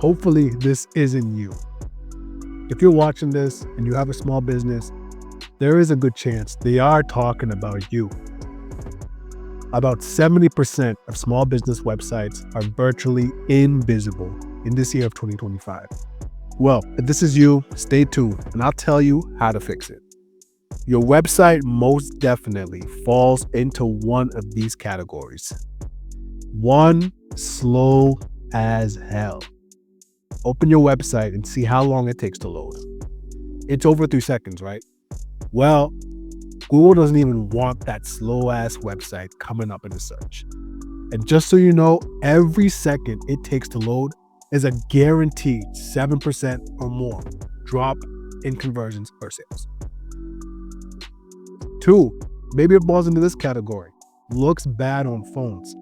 hopefully this isn't you. If you're watching this and you have a small business, there is a good chance they are talking about you. About 70% of small business websites are virtually invisible in this year of 2025. Well, if this is you, stay tuned and I'll tell you how to fix it. Your website most definitely falls into one of these categories. 1, slow as hell. Open your website and see how long it takes to load. It's over 3 seconds, right? Well, Google doesn't even want that slow ass website coming up in the search. And just so you know, every second it takes to load is a guaranteed 7% or more drop in conversions or sales. 2, maybe it falls into this category. Looks bad on phones.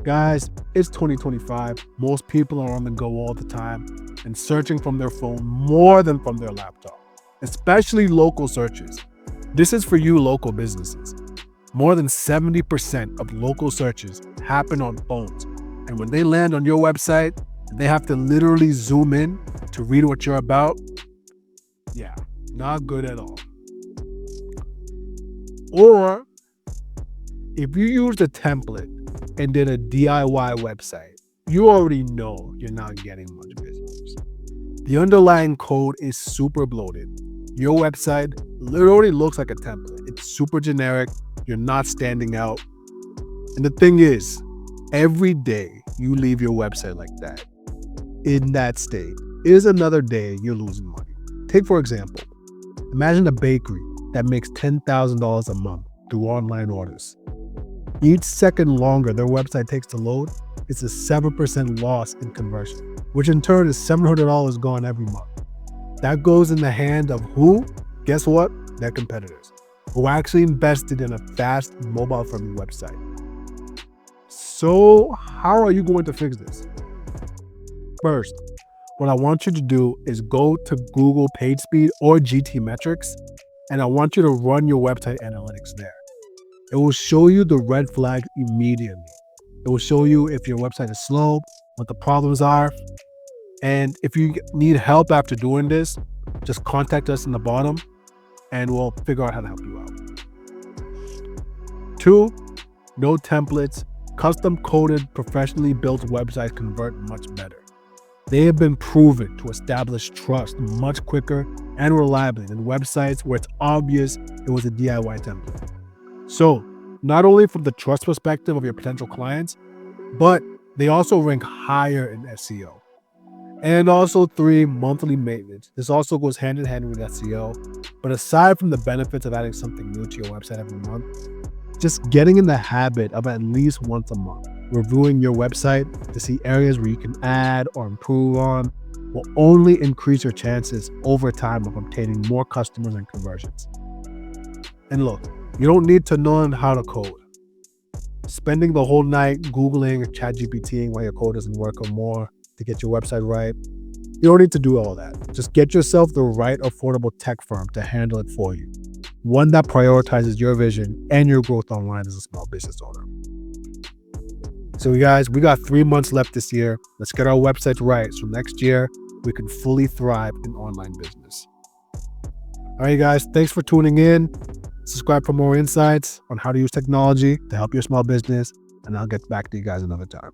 Guys, it's 2025. Most people are on the go all the time and searching from their phone more than from their laptop, especially local searches. This is for you local businesses. More than 70% of local searches happen on phones. And when they land on your website, they have to literally zoom in to read what you're about. Yeah, not good at all. Or if you used a template and did a DIY website, you already know you're not getting much business. The underlying code is super bloated. Your website literally looks like a template. It's super generic. You're not standing out. And the thing is, every day you leave your website like that, in that state, is another day you're losing money. Take, for example, imagine a bakery that makes $10,000 a month through online orders. Each second longer their website takes to load, it's a 7% loss in conversion, which in turn is $700 gone every month. That goes in the hand of who? Guess what? Their competitors, who actually invested in a fast mobile-friendly website. So how are you going to fix this? First, what I want you to do is go to Google PageSpeed or GTmetrix, and I want you to run your website analytics there. It will show you the red flags immediately. It will show you if your website is slow, what the problems are. And if you need help after doing this, just contact us in the bottom and we'll figure out how to help you out. 2, no templates. Custom coded, professionally built websites convert much better. They have been proven to establish trust much quicker and reliably than websites where it's obvious it was a DIY template. So, not only from the trust perspective of your potential clients, but they also rank higher in SEO. And also 3, monthly maintenance. This also goes hand in hand with SEO. But aside from the benefits of adding something new to your website every month, just getting in the habit of at least once a month reviewing your website to see areas where you can add or improve on will only increase your chances over time of obtaining more customers and conversions. And look, you don't need to know how to code. Spending the whole night Googling or ChatGPTing why your code doesn't work or more to get your website right, you don't need to do all that. Just get yourself the right affordable tech firm to handle it for you. One that prioritizes your vision and your growth online as a small business owner. So guys, we got 3 months left this year. Let's get our websites right so next year we can fully thrive in online business. All right, guys, thanks for tuning in. Subscribe for more insights on how to use technology to help your small business, and I'll get back to you guys another time.